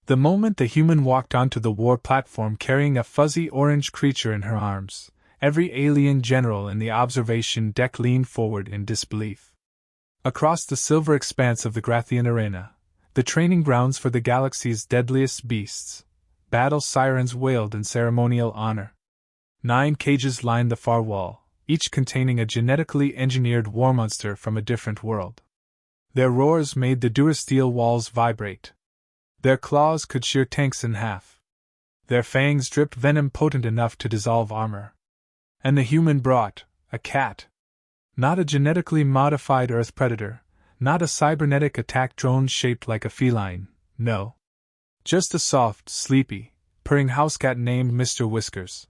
The moment the human walked onto the war platform carrying a fuzzy orange creature in her arms, every alien general in the observation deck leaned forward in disbelief. Across the silver expanse of the Grathian arena, the training grounds for the galaxy's deadliest beasts, battle sirens wailed in ceremonial honor. 9 cages lined the far wall, each containing a genetically engineered war monster from a different world. Their roars made the durasteel walls vibrate. Their claws could shear tanks in half. Their fangs dripped venom potent enough to dissolve armor. And the human brought a cat. Not a genetically modified Earth predator, not a cybernetic attack drone shaped like a feline, no. Just a soft, sleepy, purring housecat named Mr. Whiskers.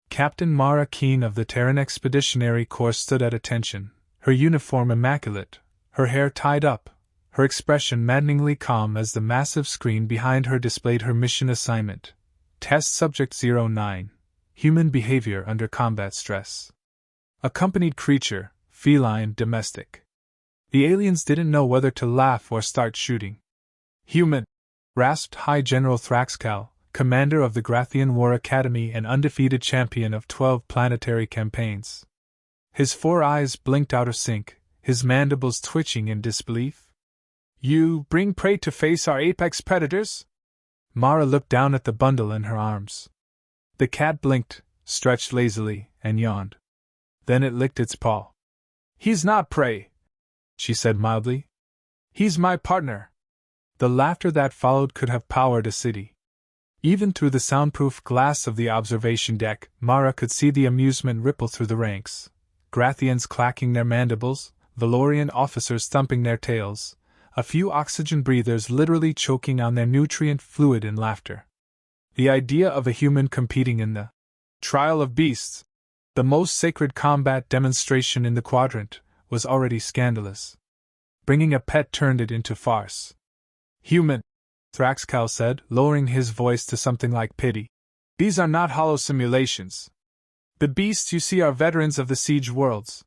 Captain Mara Keene of the Terran Expeditionary Corps stood at attention, her uniform immaculate, her hair tied up, her expression maddeningly calm as the massive screen behind her displayed her mission assignment. Test Subject 09. Human Behavior Under Combat Stress. Accompanied creature, feline, domestic. The aliens didn't know whether to laugh or start shooting. Human, rasped High General Thraxcal, commander of the Grathian War Academy and undefeated champion of 12 planetary campaigns. His 4 eyes blinked out of sync, his mandibles twitching in disbelief. You bring prey to face our apex predators? Mara looked down at the bundle in her arms. The cat blinked, stretched lazily, and yawned. Then it licked its paw. He's not prey, she said mildly. He's my partner. The laughter that followed could have powered a city. Even through the soundproof glass of the observation deck, Mara could see the amusement ripple through the ranks. Grathians clacking their mandibles, Valorian officers thumping their tails, a few oxygen breathers literally choking on their nutrient fluid in laughter. The idea of a human competing in the Trial of Beasts, the most sacred combat demonstration in the quadrant, was already scandalous. Bringing a pet turned it into farce. Human, Thraxcal said, lowering his voice to something like pity. These are not hollow simulations. The beasts you see are veterans of the siege worlds.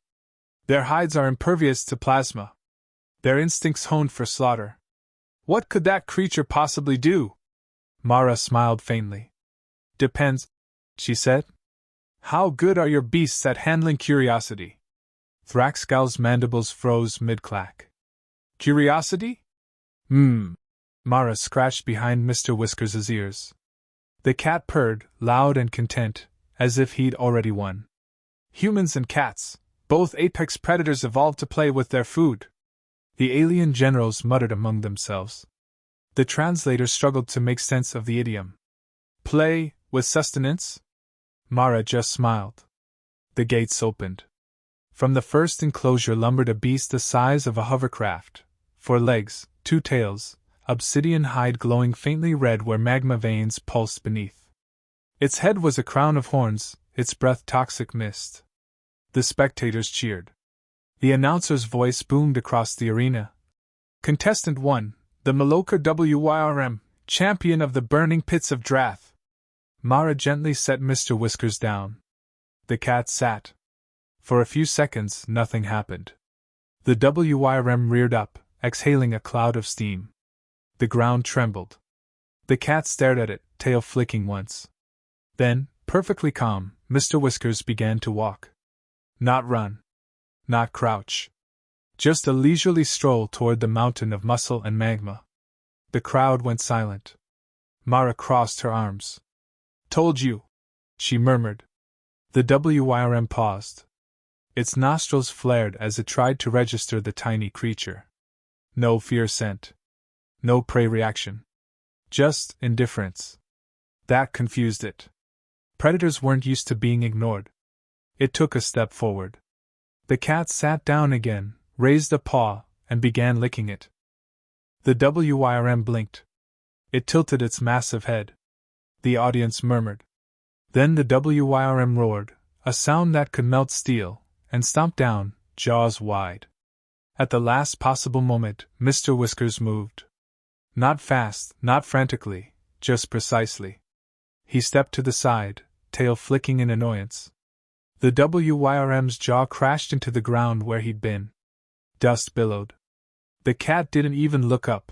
Their hides are impervious to plasma. Their instincts honed for slaughter. What could that creature possibly do? Mara smiled faintly. Depends, she said. How good are your beasts at handling curiosity? Thraxcal's mandibles froze mid-clack. Curiosity? Mara scratched behind Mr. Whiskers' ears. The cat purred, loud and content, as if he'd already won. Humans and cats, both apex predators, evolved to play with their food. The alien generals muttered among themselves. The translator struggled to make sense of the idiom. Play with sustenance? Mara just smiled. The gates opened. From the first enclosure lumbered a beast the size of a hovercraft, 4 legs, 2 tails, obsidian hide glowing faintly red where magma veins pulsed beneath. Its head was a crown of horns, its breath toxic mist. The spectators cheered. The announcer's voice boomed across the arena. Contestant 1, the Maloka WYRM, champion of the burning pits of Drath. Mara gently set Mr. Whiskers down. The cat sat. For a few seconds, nothing happened. The WYRM reared up, exhaling a cloud of steam. The ground trembled. The cat stared at it, tail flicking once. Then, perfectly calm, Mr. Whiskers began to walk. Not run. Not crouch. Just a leisurely stroll toward the mountain of muscle and magma. The crowd went silent. Mara crossed her arms. Told you, she murmured. The WYRM paused. Its nostrils flared as it tried to register the tiny creature. No fear scent. No prey reaction. Just indifference. That confused it. Predators weren't used to being ignored. It took a step forward. The cat sat down again, raised a paw, and began licking it. The WYRM blinked. It tilted its massive head. The audience murmured. Then the WYRM roared, a sound that could melt steel, and stomped down, jaws wide. At the last possible moment, Mr. Whiskers moved. Not fast, not frantically, just precisely. He stepped to the side, tail flicking in annoyance. The WYRM's jaw crashed into the ground where he'd been. Dust billowed. The cat didn't even look up.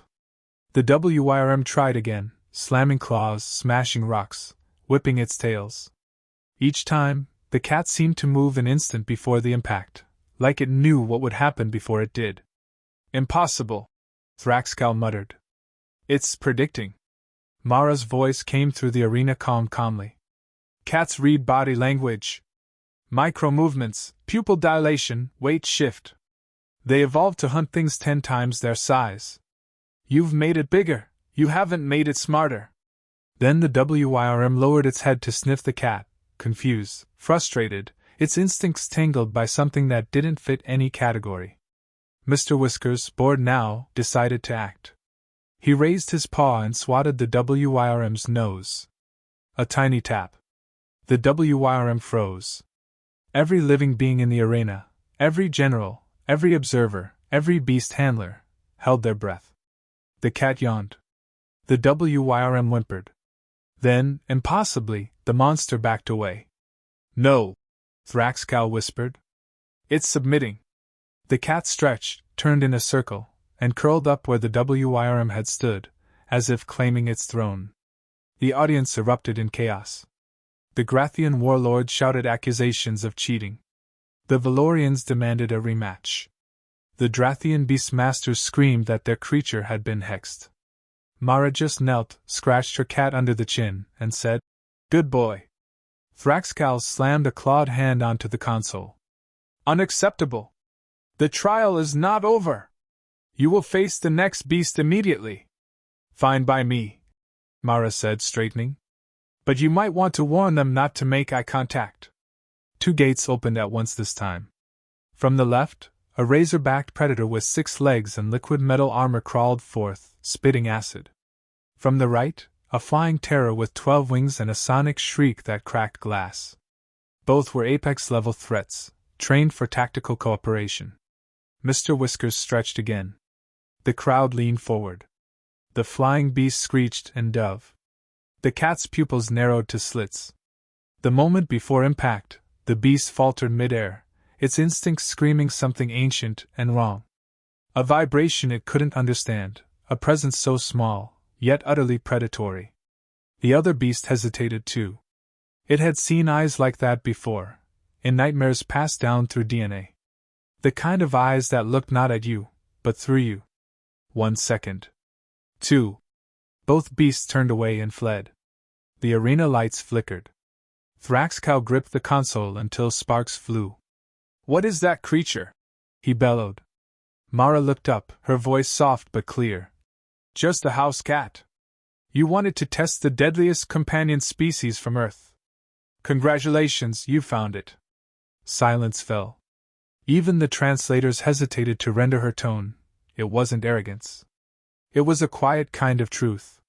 The WYRM tried again, slamming claws, smashing rocks, whipping its tails. Each time, the cat seemed to move an instant before the impact, like it knew what would happen before it did. Impossible, Thraxcal muttered. It's predicting. Mara's voice came through the arena calmly. Cats read body language. Micro-movements, pupil dilation, weight shift. They evolved to hunt things 10 times their size. You've made it bigger, you haven't made it smarter. Then the WYRM lowered its head to sniff the cat, confused, frustrated, its instincts tangled by something that didn't fit any category. Mr. Whiskers, bored now, decided to act. He raised his paw and swatted the WYRM's nose. A tiny tap. The WYRM froze. Every living being in the arena, every general, every observer, every beast handler, held their breath. The cat yawned. The WYRM whimpered. Then, impossibly, the monster backed away. No, Thraxcal whispered. It's submitting. The cat stretched, turned in a circle, and curled up where the WYRM had stood, as if claiming its throne. The audience erupted in chaos. The Grathian warlords shouted accusations of cheating. The Valorians demanded a rematch. The Drathian beastmasters screamed that their creature had been hexed. Mara just knelt, scratched her cat under the chin, and said, "Good boy." Thraxcal slammed a clawed hand onto the console. "Unacceptable! The trial is not over! You will face the next beast immediately." "Fine by me," Mara said, straightening. "But you might want to warn them not to make eye contact." 2 gates opened at once this time. From the left, a razor-backed predator with 6 legs and liquid metal armor crawled forth, spitting acid. From the right, a flying terror with 12 wings and a sonic shriek that cracked glass. Both were apex-level threats, trained for tactical cooperation. Mr. Whiskers stretched again. The crowd leaned forward. The flying beast screeched and dove. The cat's pupils narrowed to slits. The moment before impact, the beast faltered mid-air, its instincts screaming something ancient and wrong. A vibration it couldn't understand, a presence so small, yet utterly predatory. The other beast hesitated too. It had seen eyes like that before, in nightmares passed down through DNA. The kind of eyes that looked not at you, but through you. 1 second. 2. Both beasts turned away and fled. The arena lights flickered. Thraxcal gripped the console until sparks flew. "What is that creature?" he bellowed. Mara looked up, her voice soft but clear. "Just a Housecat. You wanted to test the deadliest companion species from Earth. Congratulations, you found it." Silence fell. Even the translators hesitated to render her tone. It wasn't arrogance. It was a quiet kind of truth.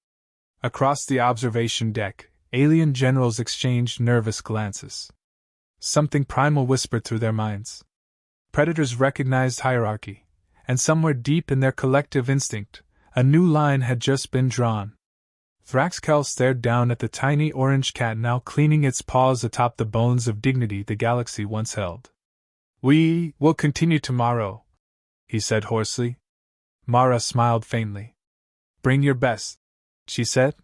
Across the observation deck, alien generals exchanged nervous glances. Something primal whispered through their minds. Predators recognized hierarchy, and somewhere deep in their collective instinct, a new line had just been drawn. Thraxcal stared down at the tiny orange cat now cleaning its paws atop the bones of dignity the galaxy once held. "We will continue tomorrow," he said hoarsely. Mara smiled faintly. "Bring your best," she said.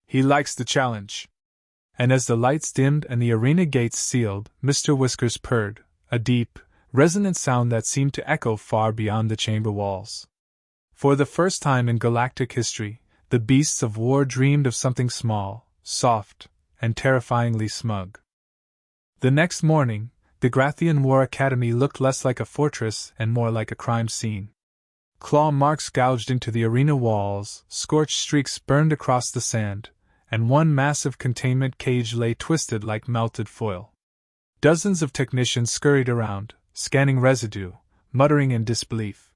"He likes the challenge." And as the lights dimmed and the arena gates sealed, Mr. Whiskers purred, a deep, resonant sound that seemed to echo far beyond the chamber walls. For the first time in galactic history, the beasts of war dreamed of something small, soft, and terrifyingly smug. The next morning, the Grathian War Academy looked less like a fortress and more like a crime scene. Claw marks gouged into the arena walls, scorched streaks burned across the sand, and one massive containment cage lay twisted like melted foil. Dozens of technicians scurried around, scanning residue, muttering in disbelief.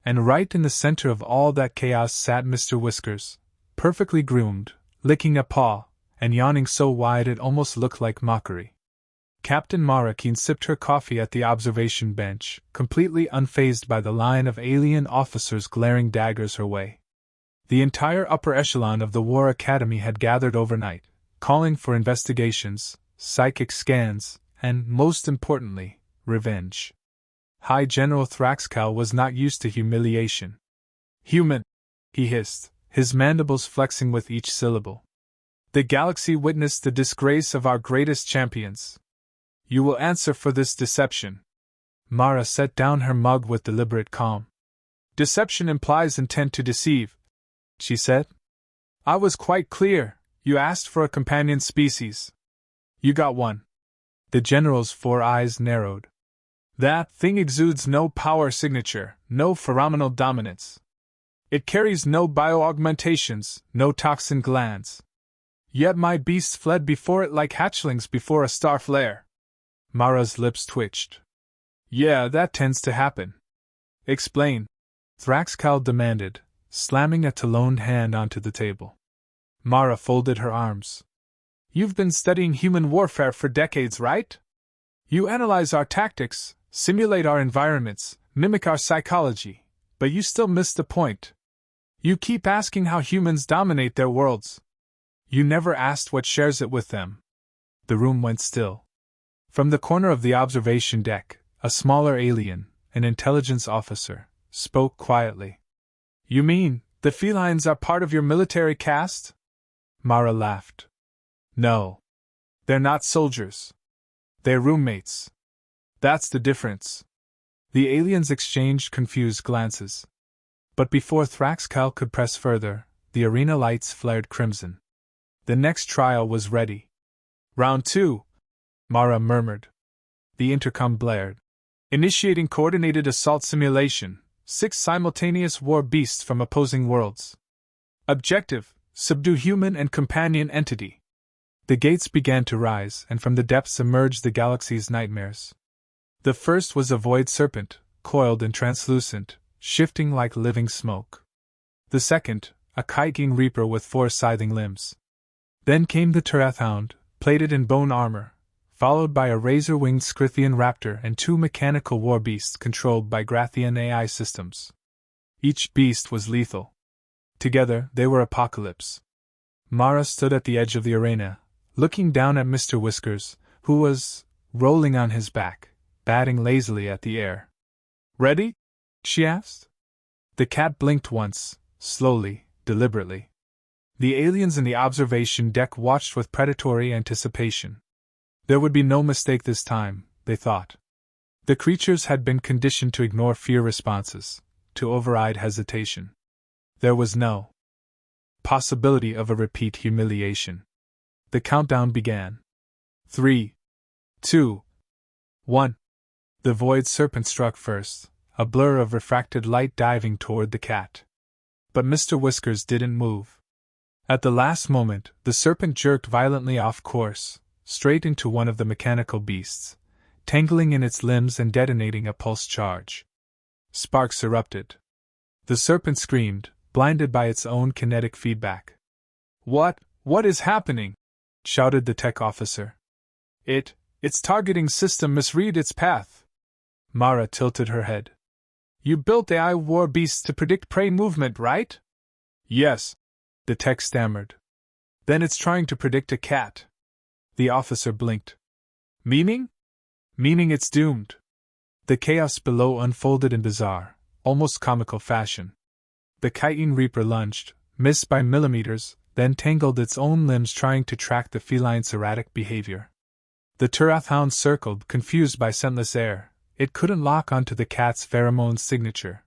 And right in the center of all that chaos sat Mr. Whiskers, perfectly groomed, licking a paw, and yawning so wide it almost looked like mockery. Captain Mara Keene sipped her coffee at the observation bench, completely unfazed by the line of alien officers glaring daggers her way. The entire upper echelon of the War Academy had gathered overnight, calling for investigations, psychic scans, and, most importantly, revenge. High General Thraxcal was not used to humiliation. "Human!" he hissed, his mandibles flexing with each syllable. The galaxy witnessed the disgrace of our greatest champions. You will answer for this deception. Mara set down her mug with deliberate calm. Deception implies intent to deceive, she said. I was quite clear. You asked for a companion species. You got one. The general's 4 eyes narrowed. That thing exudes no power signature, no pheromonal dominance. It carries no bioaugmentations, no toxin glands. Yet my beasts fled before it like hatchlings before a star flare. Mara's lips twitched. Yeah, that tends to happen. Explain, Thraxcal demanded, slamming a taloned hand onto the table. Mara folded her arms. You've been studying human warfare for decades, right? You analyze our tactics, simulate our environments, mimic our psychology, but you still miss the point. You keep asking how humans dominate their worlds. You never asked what shares it with them. The room went still. From the corner of the observation deck, a smaller alien, an intelligence officer, spoke quietly. You mean, the felines are part of your military caste? Mara laughed. No. They're not soldiers. They're roommates. That's the difference. The aliens exchanged confused glances. But before Thraxcal could press further, the arena lights flared crimson. The next trial was ready. Round 2, Mara murmured. The intercom blared. Initiating coordinated assault simulation, 6 simultaneous war beasts from opposing worlds. Objective, subdue human and companion entity. The gates began to rise, and from the depths emerged the galaxy's nightmares. The first was a void serpent, coiled and translucent, shifting like living smoke. The second, a chitin reaper with 4 scything limbs. Then came the Terathhound, plated in bone armor, followed by a razor-winged Scythian raptor and 2 mechanical war beasts controlled by Grathian AI systems. Each beast was lethal. Together, they were apocalypse. Mara stood at the edge of the arena, looking down at Mr. Whiskers, who was rolling on his back, batting lazily at the air. Ready? She asked. The cat blinked once, slowly, deliberately. The aliens in the observation deck watched with predatory anticipation. There would be no mistake this time, they thought. The creatures had been conditioned to ignore fear responses, to override hesitation. There was no possibility of a repeat humiliation. The countdown began. 3, 2, 1. The void serpent struck first, a blur of refracted light diving toward the cat. But Mr. Whiskers didn't move. At the last moment, the serpent jerked violently off course, straight into one of the mechanical beasts, tangling in its limbs and detonating a pulse charge. Sparks erupted. The serpent screamed, blinded by its own kinetic feedback. What is happening? Shouted the tech officer. Its targeting system misread its path. Mara tilted her head. You built AI war beasts to predict prey movement, right? Yes, the tech stammered. Then it's trying to predict a cat. The officer blinked. Meaning? Meaning it's doomed. The chaos below unfolded in bizarre, almost comical fashion. The chitin reaper lunged, missed by millimeters, then tangled its own limbs trying to track the feline's erratic behavior. The Terathhound circled, confused by scentless air. It couldn't lock onto the cat's pheromone signature.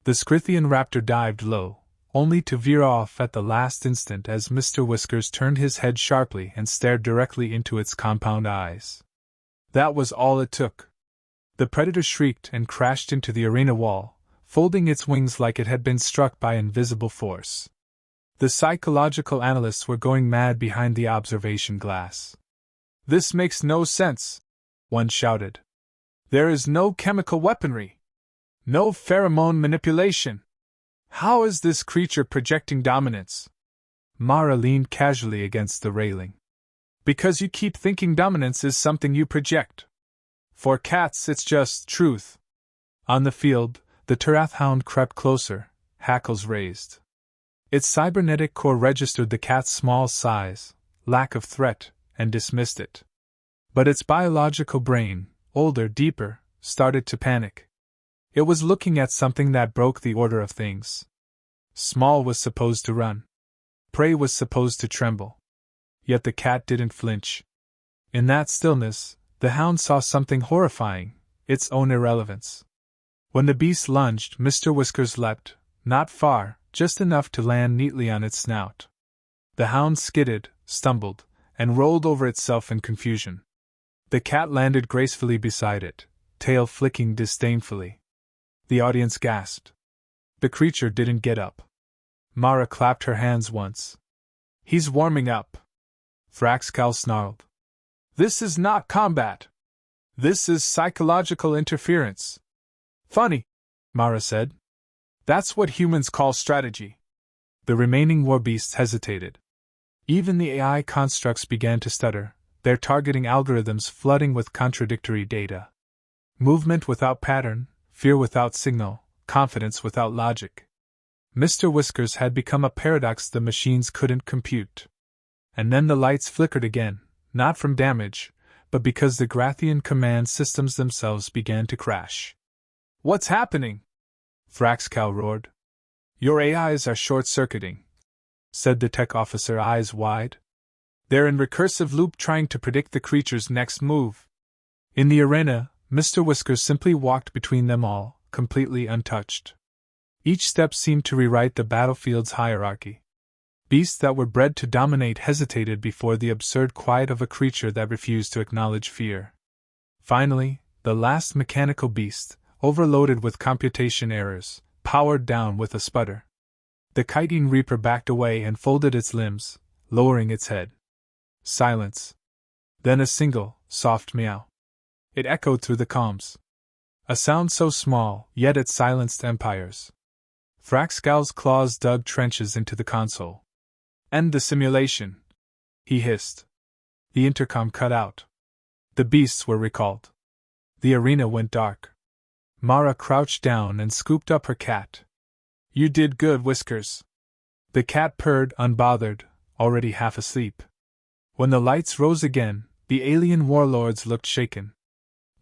The Scythian raptor dived low, only to veer off at the last instant as Mr. Whiskers turned his head sharply and stared directly into its compound eyes. That was all it took. The predator shrieked and crashed into the arena wall, folding its wings like it had been struck by invisible force. The psychological analysts were going mad behind the observation glass. This makes no sense, one shouted. There is no chemical weaponry. No pheromone manipulation. How is this creature projecting dominance? Mara leaned casually against the railing. Because you keep thinking dominance is something you project. For cats, it's just truth. On the field, the Terathhound crept closer, hackles raised. Its cybernetic core registered the cat's small size, lack of threat, and dismissed it. But its biological brain, older, deeper, started to panic. It was looking at something that broke the order of things. Small was supposed to run. Prey was supposed to tremble. Yet the cat didn't flinch. In that stillness, the hound saw something horrifying, its own irrelevance. When the beast lunged, Mr. Whiskers leapt, not far, just enough to land neatly on its snout. The hound skidded, stumbled, and rolled over itself in confusion. The cat landed gracefully beside it, tail flicking disdainfully. The audience gasped. The creature didn't get up. Mara clapped her hands once. "He's warming up," Thraxcal snarled. "This is not combat. This is psychological interference." "Funny," Mara said. "That's what humans call strategy." The remaining war beasts hesitated. Even the AI constructs began to stutter, their targeting algorithms flooding with contradictory data. Movement without pattern, fear without signal, confidence without logic. Mr. Whiskers had become a paradox the machines couldn't compute. And then the lights flickered again, not from damage, but because the Grathian command systems themselves began to crash. "What's happening?" Thraxcal roared. "Your AIs are short-circuiting," said the tech officer, eyes wide. "They're in recursive loop trying to predict the creature's next move." In the arena, Mr. Whiskers simply walked between them all, completely untouched. Each step seemed to rewrite the battlefield's hierarchy. Beasts that were bred to dominate hesitated before the absurd quiet of a creature that refused to acknowledge fear. Finally, the last mechanical beast, overloaded with computation errors, powered down with a sputter. The chitin reaper backed away and folded its limbs, lowering its head. Silence. Then a single, soft meow. It echoed through the calms. A sound so small, yet it silenced empires. Thraxcal's claws dug trenches into the console. "End the simulation," he hissed. The intercom cut out. The beasts were recalled. The arena went dark. Mara crouched down and scooped up her cat. "You did good, Whiskers." The cat purred, unbothered, already half asleep. When the lights rose again, the alien warlords looked shaken.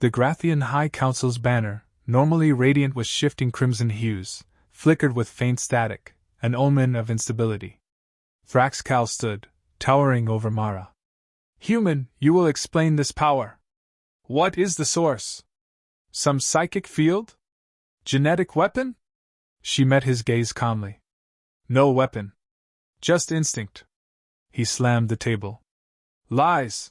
The Grathian High Council's banner, normally radiant with shifting crimson hues, flickered with faint static, an omen of instability. Thraxcal stood, towering over Mara. "Human, you will explain this power. What is the source? Some psychic field? Genetic weapon?" She met his gaze calmly. "No weapon. Just instinct." He slammed the table. "Lies!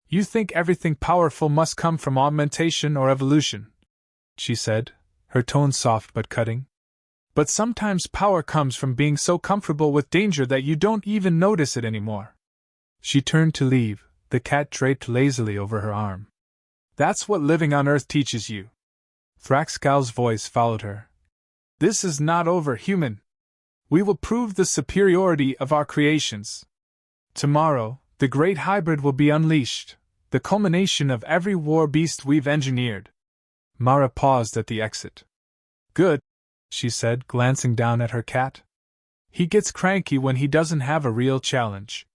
You think everything powerful must come from augmentation or evolution," she said, her tone soft but cutting. "But sometimes power comes from being so comfortable with danger that you don't even notice it anymore." She turned to leave, the cat draped lazily over her arm. "That's what living on Earth teaches you." Thraxcal's voice followed her. "This is not over, human. We will prove the superiority of our creations. Tomorrow, the great hybrid will be unleashed, the culmination of every war beast we've engineered." Mara paused at the exit. "Good," she said, glancing down at her cat. "He gets cranky when he doesn't have a real challenge."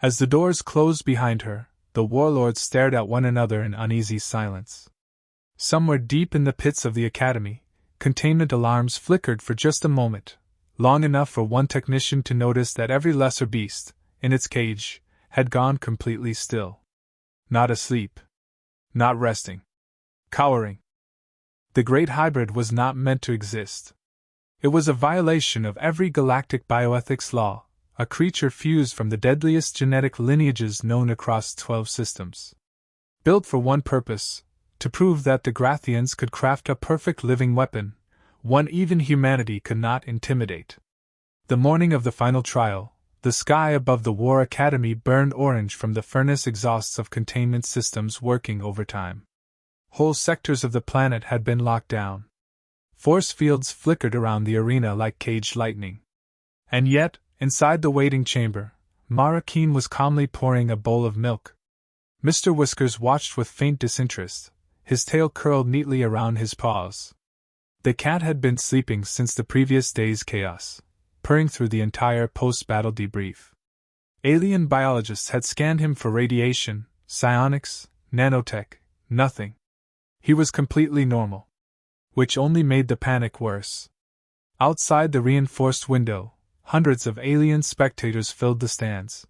As the doors closed behind her, the warlords stared at one another in uneasy silence. Somewhere deep in the pits of the academy, containment alarms flickered for just a moment, long enough for one technician to notice that every lesser beast, in its cage, had gone completely still. Not asleep. Not resting. Cowering. The great hybrid was not meant to exist. It was a violation of every galactic bioethics law, a creature fused from the deadliest genetic lineages known across 12 systems. Built for one purpose, to prove that the Grathians could craft a perfect living weapon, one even humanity could not intimidate. The morning of the final trial, the sky above the War Academy burned orange from the furnace exhausts of containment systems working overtime. Whole sectors of the planet had been locked down. Force fields flickered around the arena like caged lightning. And yet, inside the waiting chamber, Mara Keene was calmly pouring a bowl of milk. Mr. Whiskers watched with faint disinterest, his tail curled neatly around his paws. The cat had been sleeping since the previous day's chaos, purring through the entire post-battle debrief. Alien biologists had scanned him for radiation, psionics, nanotech, nothing. He was completely normal. Which only made the panic worse. Outside the reinforced window, hundreds of alien spectators filled the stands.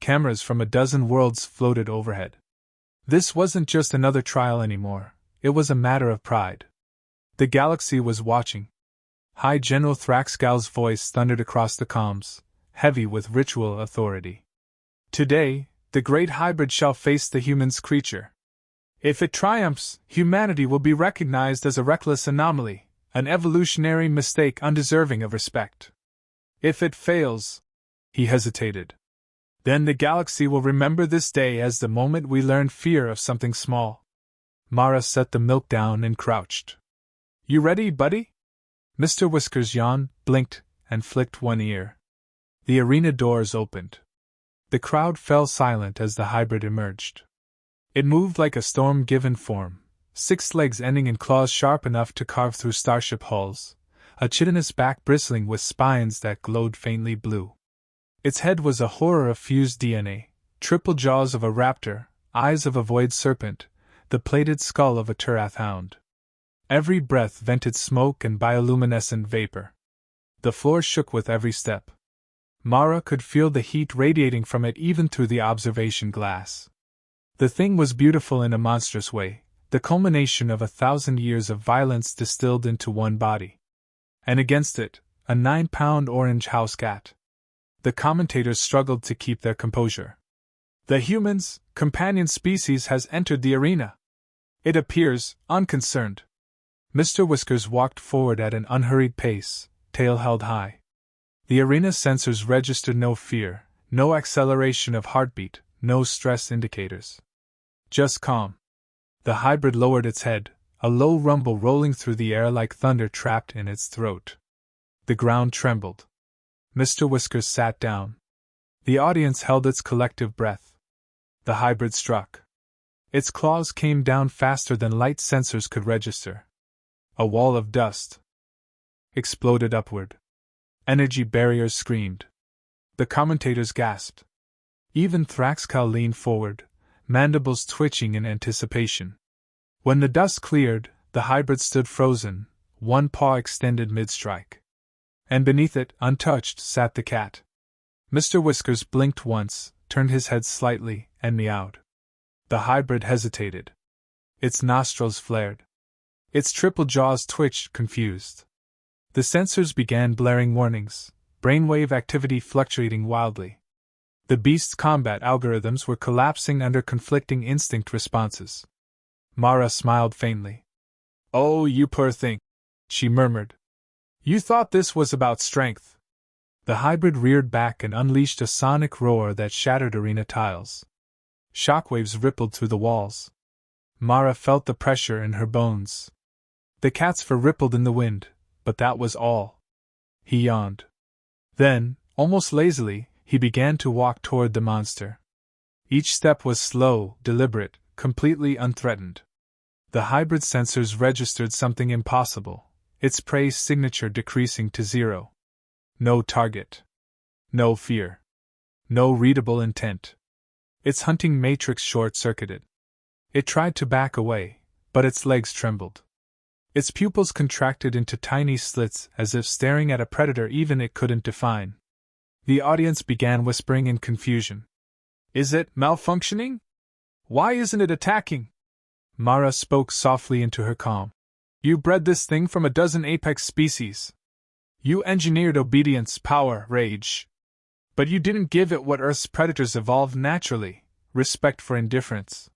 Cameras from a dozen worlds floated overhead. This wasn't just another trial anymore, it was a matter of pride. The galaxy was watching. High General Thraxcal's voice thundered across the comms, heavy with ritual authority. Today, the great hybrid shall face the human's creature. If it triumphs, humanity will be recognized as a reckless anomaly, an evolutionary mistake undeserving of respect. If it fails, he hesitated. Then the galaxy will remember this day as the moment we learned fear of something small. Mara set the milk down and crouched. You ready, buddy? Mr. Whiskers yawned, blinked, and flicked one ear. The arena doors opened. The crowd fell silent as the hybrid emerged. It moved like a storm-given form, 6 legs ending in claws sharp enough to carve through starship hulls, a chitinous back bristling with spines that glowed faintly blue. Its head was a horror of fused DNA, triple jaws of a raptor, eyes of a void serpent, the plated skull of a Turath hound. Every breath vented smoke and bioluminescent vapor. The floor shook with every step. Mara could feel the heat radiating from it even through the observation glass. The thing was beautiful in a monstrous way, the culmination of 1,000 years of violence distilled into one body. And against it, a 9-pound orange Housecat. The commentators struggled to keep their composure. The human's companion species has entered the arena. It appears unconcerned. Mr. Whiskers walked forward at an unhurried pace, tail held high. The arena sensors registered no fear, no acceleration of heartbeat, no stress indicators. Just calm. The hybrid lowered its head, a low rumble rolling through the air like thunder trapped in its throat. The ground trembled. Mr. Whiskers sat down. The audience held its collective breath. The hybrid struck. Its claws came down faster than light sensors could register. A wall of dust exploded upward. Energy barriers screamed. The commentators gasped. Even Thraxcal leaned forward, mandibles twitching in anticipation. When the dust cleared, the hybrid stood frozen, one paw extended mid-strike. And beneath it, untouched, sat the cat. Mr. Whiskers blinked once, turned his head slightly, and meowed. The hybrid hesitated. Its nostrils flared. Its triple jaws twitched, confused. The sensors began blaring warnings, brainwave activity fluctuating wildly. The beast's combat algorithms were collapsing under conflicting instinct responses. Mara smiled faintly. "Oh, you poor thing," she murmured. "You thought this was about strength." The hybrid reared back and unleashed a sonic roar that shattered arena tiles. Shockwaves rippled through the walls. Mara felt the pressure in her bones. The cat's fur rippled in the wind, but that was all. He yawned. Then, almost lazily, he began to walk toward the monster. Each step was slow, deliberate, completely unthreatened. The hybrid sensors registered something impossible, its prey signature decreasing to 0. No target. No fear. No readable intent. Its hunting matrix short-circuited. It tried to back away, but its legs trembled. Its pupils contracted into tiny slits as if staring at a predator even it couldn't define. The audience began whispering in confusion. "Is it malfunctioning? Why isn't it attacking?" Mara spoke softly into her calm. "You bred this thing from a dozen apex species. You engineered obedience, power, rage. But you didn't give it what Earth's predators evolved naturally, respect for indifference."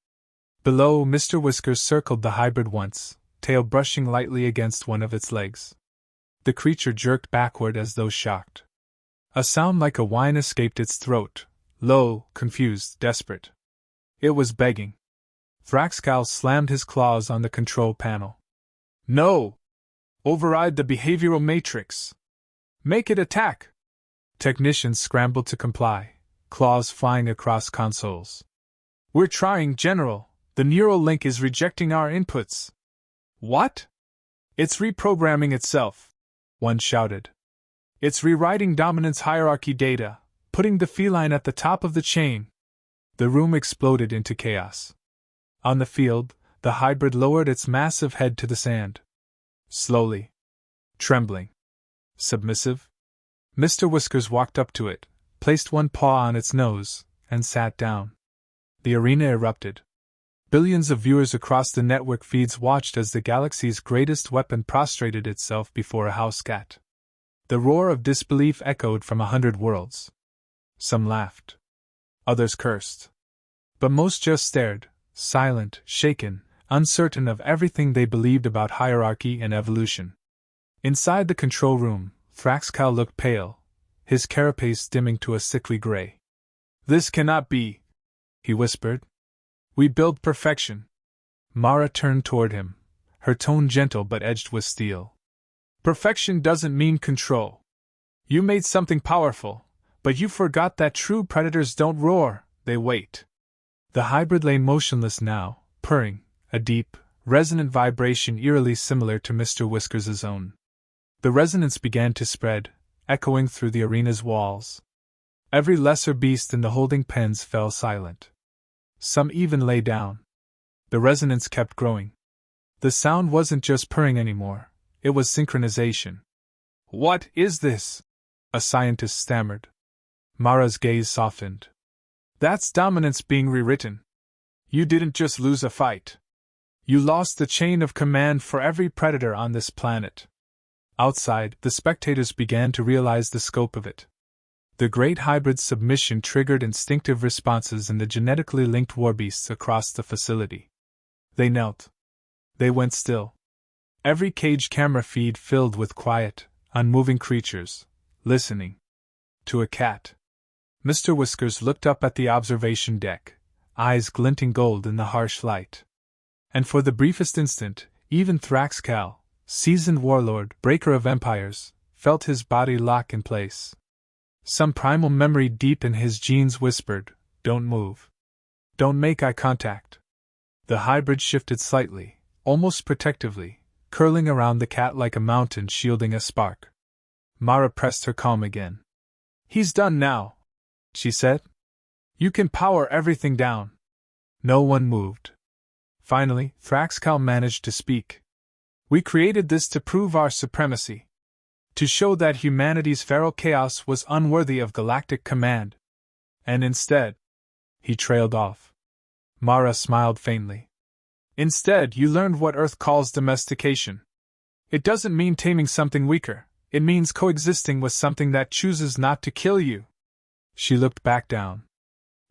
Below, Mr. Whiskers circled the hybrid once, tail brushing lightly against one of its legs. The creature jerked backward as though shocked. A sound like a whine escaped its throat, low, confused, desperate. It was begging. Thraxcal slammed his claws on the control panel. "No! Override the behavioral matrix! Make it attack!" Technicians scrambled to comply, claws flying across consoles. "We're trying, General. The neural link is rejecting our inputs." "What?" "It's reprogramming itself," one shouted. "It's rewriting dominance hierarchy data, putting the feline at the top of the chain." The room exploded into chaos. On the field, the hybrid lowered its massive head to the sand. Slowly. Trembling. Submissive? Mr. Whiskers walked up to it, placed one paw on its nose, and sat down. The arena erupted. Billions of viewers across the network feeds watched as the galaxy's greatest weapon prostrated itself before a housecat. The roar of disbelief echoed from 100 worlds. Some laughed. Others cursed. But most just stared, silent, shaken, uncertain of everything they believed about hierarchy and evolution. Inside the control room, Thraxcal looked pale, his carapace dimming to a sickly gray. "This cannot be," he whispered. "We build perfection." Mara turned toward him, her tone gentle but edged with steel. "Perfection doesn't mean control. You made something powerful, but you forgot that true predators don't roar, they wait." The hybrid lay motionless now, purring, a deep, resonant vibration eerily similar to Mr. Whiskers' own. The resonance began to spread, echoing through the arena's walls. Every lesser beast in the holding pens fell silent. Some even lay down. The resonance kept growing. The sound wasn't just purring anymore, it was synchronization. "What is this?" a scientist stammered. Mara's gaze softened. "That's dominance being rewritten. You didn't just lose a fight. You lost the chain of command for every predator on this planet." Outside, the spectators began to realize the scope of it. The great hybrid's submission triggered instinctive responses in the genetically linked warbeasts across the facility. They knelt. They went still. Every cage camera feed filled with quiet, unmoving creatures, listening. To a cat. Mr. Whiskers looked up at the observation deck, eyes glinting gold in the harsh light. And for the briefest instant, even Thraxcal, seasoned warlord, breaker of empires, felt his body lock in place. Some primal memory deep in his genes whispered, "Don't move. Don't make eye contact." The hybrid shifted slightly, almost protectively, curling around the cat like a mountain shielding a spark. Mara pressed her calm again. "He's done now," she said. "You can power everything down." No one moved. Finally, Thraxcal managed to speak. "We created this to prove our supremacy. To show that humanity's feral chaos was unworthy of galactic command. And instead..." He trailed off. Mara smiled faintly. "Instead, you learned what Earth calls domestication. It doesn't mean taming something weaker, it means coexisting with something that chooses not to kill you." She looked back down.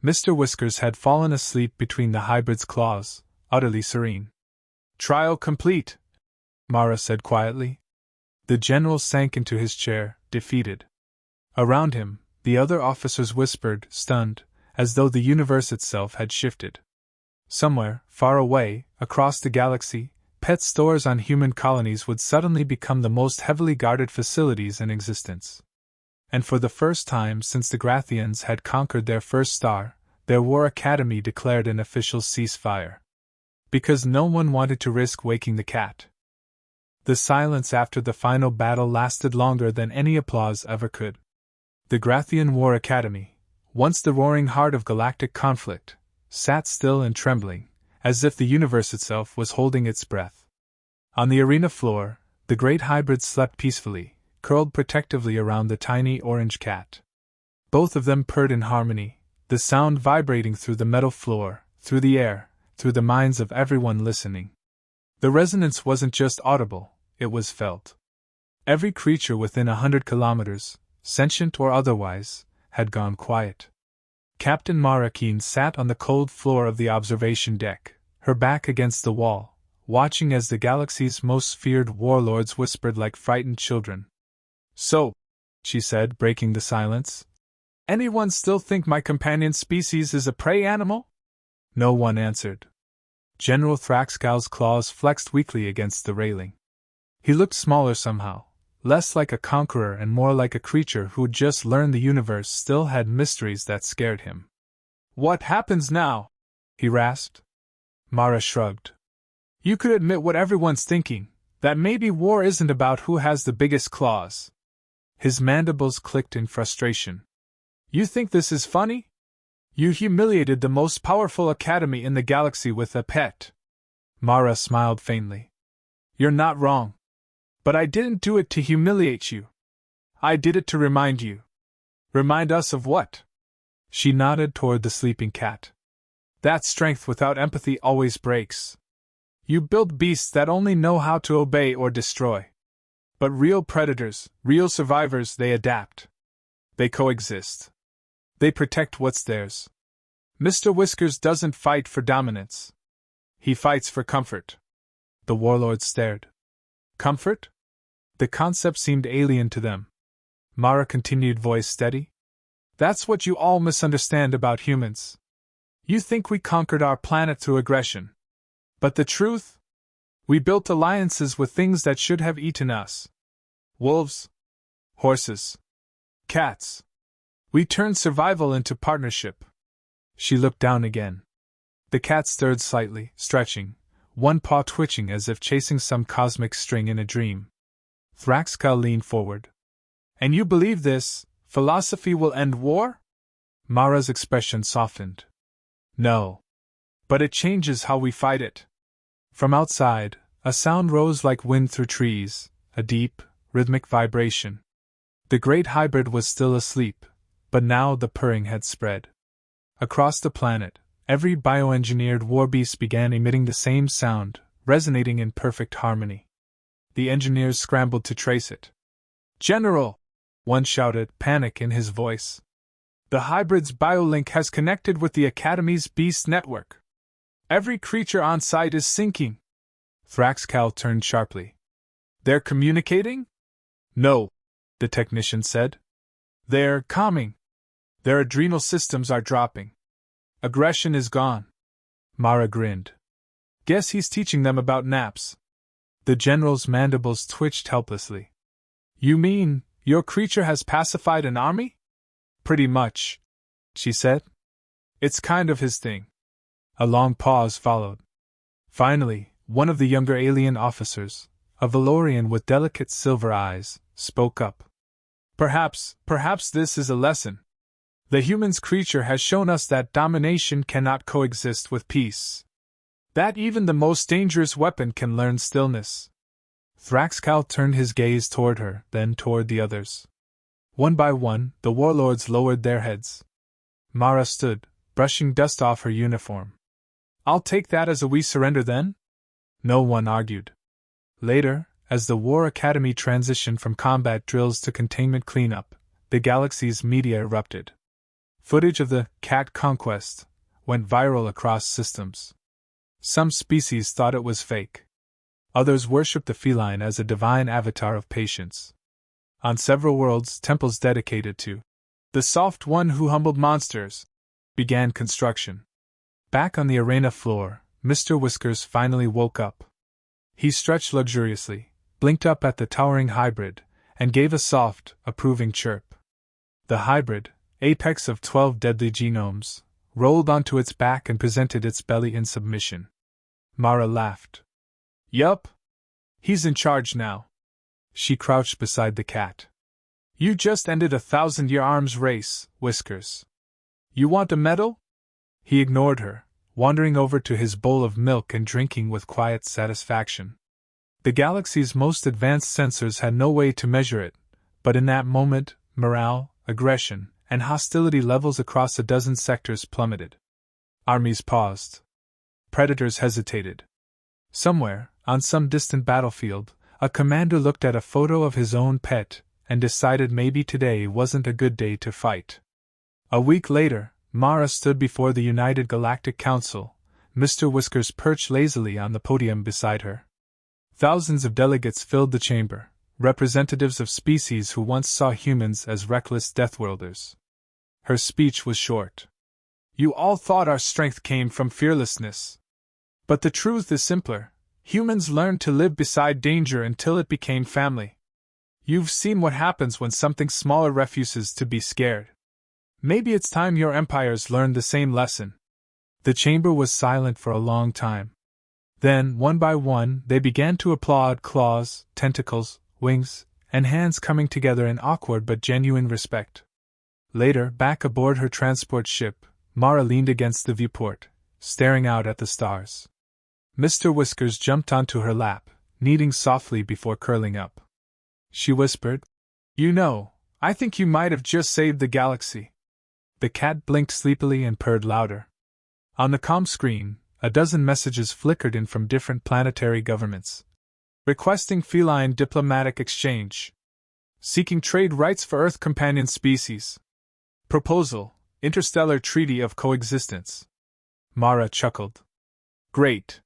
Mr. Whiskers had fallen asleep between the hybrid's claws, utterly serene. "Trial complete," Mara said quietly. The general sank into his chair, defeated. Around him, the other officers whispered, stunned, as though the universe itself had shifted. Somewhere, far away, across the galaxy, pet stores on human colonies would suddenly become the most heavily guarded facilities in existence. And for the first time since the Grathians had conquered their first star, their war academy declared an official ceasefire. Because no one wanted to risk waking the cat. The silence after the final battle lasted longer than any applause ever could. The Grathian War Academy, once the roaring heart of galactic conflict, sat still and trembling, as if the universe itself was holding its breath. On the arena floor, the great hybrid slept peacefully, curled protectively around the tiny orange cat. Both of them purred in harmony, the sound vibrating through the metal floor, through the air, through the minds of everyone listening. The resonance wasn't just audible, it was felt. Every creature within 100 kilometers, sentient or otherwise, had gone quiet. Captain Mara Keene sat on the cold floor of the observation deck, her back against the wall, watching as the galaxy's most feared warlords whispered like frightened children. "So," she said, breaking the silence, "anyone still think my companion species is a prey animal?" No one answered. General Thraxcal's claws flexed weakly against the railing. He looked smaller somehow, less like a conqueror and more like a creature who'd just learned the universe still had mysteries that scared him. "What happens now?" he rasped. Mara shrugged. "You could admit what everyone's thinking, that maybe war isn't about who has the biggest claws." His mandibles clicked in frustration. "You think this is funny? You humiliated the most powerful academy in the galaxy with a pet." Mara smiled faintly. "You're not wrong. But I didn't do it to humiliate you. I did it to remind you. Remind us of what? She nodded toward the sleeping cat. That strength without empathy always breaks. You build beasts that only know how to obey or destroy. But real predators, real survivors, they adapt. They coexist. They protect what's theirs. Mr. Whiskers doesn't fight for dominance. He fights for comfort. The warlords stared. Comfort? The concept seemed alien to them. Mara continued, voice steady. That's what you all misunderstand about humans. You think we conquered our planet through aggression. But the truth? We built alliances with things that should have eaten us. Wolves. Horses. Cats. We turned survival into partnership. She looked down again. The cat stirred slightly, stretching, one paw twitching as if chasing some cosmic string in a dream. Thraxcal leaned forward. And you believe this philosophy will end war? Mara's expression softened. No. But it changes how we fight it. From outside, a sound rose like wind through trees, a deep, rhythmic vibration. The great hybrid was still asleep, but now the purring had spread. Across the planet, every bioengineered warbeast began emitting the same sound, resonating in perfect harmony. The engineers scrambled to trace it. General! One shouted, panic in his voice. The hybrid's biolink has connected with the Academy's beast network. Every creature on site is syncing. Thraxcal turned sharply. They're communicating? No, the technician said. They're calming. Their adrenal systems are dropping. Aggression is gone. Mara grinned. Guess he's teaching them about naps. The general's mandibles twitched helplessly. You mean, your creature has pacified an army? Pretty much, she said. It's kind of his thing. A long pause followed. Finally, one of the younger alien officers, a Valorian with delicate silver eyes, spoke up. Perhaps this is a lesson. The human's creature has shown us that domination cannot coexist with peace. That even the most dangerous weapon can learn stillness. Thraxcal turned his gaze toward her, then toward the others. One by one, the warlords lowered their heads. Mara stood, brushing dust off her uniform. I'll take that as a we surrender then? No one argued. Later, as the War Academy transitioned from combat drills to containment cleanup, the galaxy's media erupted. Footage of the cat conquest went viral across systems. Some species thought it was fake. Others worshipped the feline as a divine avatar of patience. On several worlds, temples dedicated to the soft one who humbled monsters began construction. Back on the arena floor, Mr. Whiskers finally woke up. He stretched luxuriously, blinked up at the towering hybrid, and gave a soft, approving chirp. The hybrid, apex of 12 deadly genomes, rolled onto its back and presented its belly in submission. Mara laughed. Yup. He's in charge now. She crouched beside the cat. You just ended a 1,000-year arms race, Whiskers. You want a medal? He ignored her, wandering over to his bowl of milk and drinking with quiet satisfaction. The galaxy's most advanced sensors had no way to measure it, but in that moment, morale, aggression, and hostility levels across a dozen sectors plummeted. Armies paused. Predators hesitated. Somewhere, on some distant battlefield, a commander looked at a photo of his own pet and decided maybe today wasn't a good day to fight. A week later, Mara stood before the United Galactic Council, Mr. Whiskers perched lazily on the podium beside her. Thousands of delegates filled the chamber, representatives of species who once saw humans as reckless Deathworlders. Her speech was short. You all thought our strength came from fearlessness. But the truth is simpler. Humans learned to live beside danger until it became family. You've seen what happens when something smaller refuses to be scared. Maybe it's time your empires learned the same lesson. The chamber was silent for a long time. Then, one by one, they began to applaud, claws, tentacles, wings, and hands coming together in awkward but genuine respect. Later, back aboard her transport ship, Mara leaned against the viewport, staring out at the stars. Mr. Whiskers jumped onto her lap, kneading softly before curling up. She whispered, You know, I think you might have just saved the galaxy. The cat blinked sleepily and purred louder. On the comm screen, a dozen messages flickered in from different planetary governments. Requesting feline diplomatic exchange. Seeking trade rights for Earth companion species. Proposal, interstellar treaty of coexistence. Mara chuckled. Great.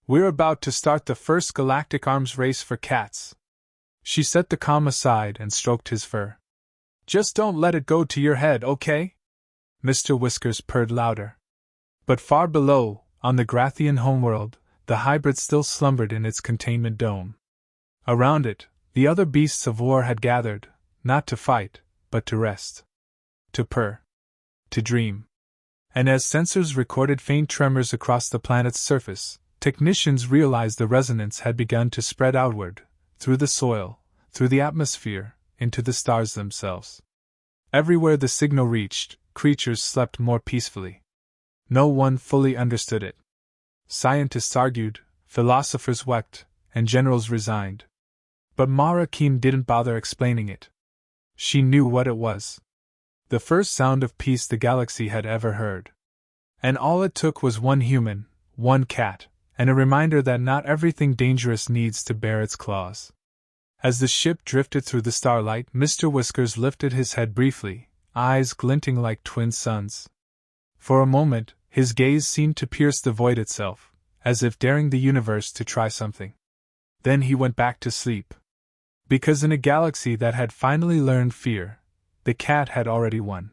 We're about to start the first galactic arms race for cats. She set the comm aside and stroked his fur. Just don't let it go to your head, okay? Mr. Whiskers purred louder. But far below, on the Grathian homeworld, the hybrid still slumbered in its containment dome. Around it, the other beasts of war had gathered, not to fight, but to rest. To purr. To dream. And as sensors recorded faint tremors across the planet's surface, technicians realized the resonance had begun to spread outward, through the soil, through the atmosphere, into the stars themselves. Everywhere the signal reached, creatures slept more peacefully. No one fully understood it. Scientists argued, philosophers wept, and generals resigned. But Mara Keene didn't bother explaining it. She knew what it was. The first sound of peace the galaxy had ever heard. And all it took was one human, one cat, and a reminder that not everything dangerous needs to bear its claws. As the ship drifted through the starlight, Mr. Whiskers lifted his head briefly, eyes glinting like twin suns. For a moment, his gaze seemed to pierce the void itself, as if daring the universe to try something. Then he went back to sleep. Because in a galaxy that had finally learned fear, the cat had already won.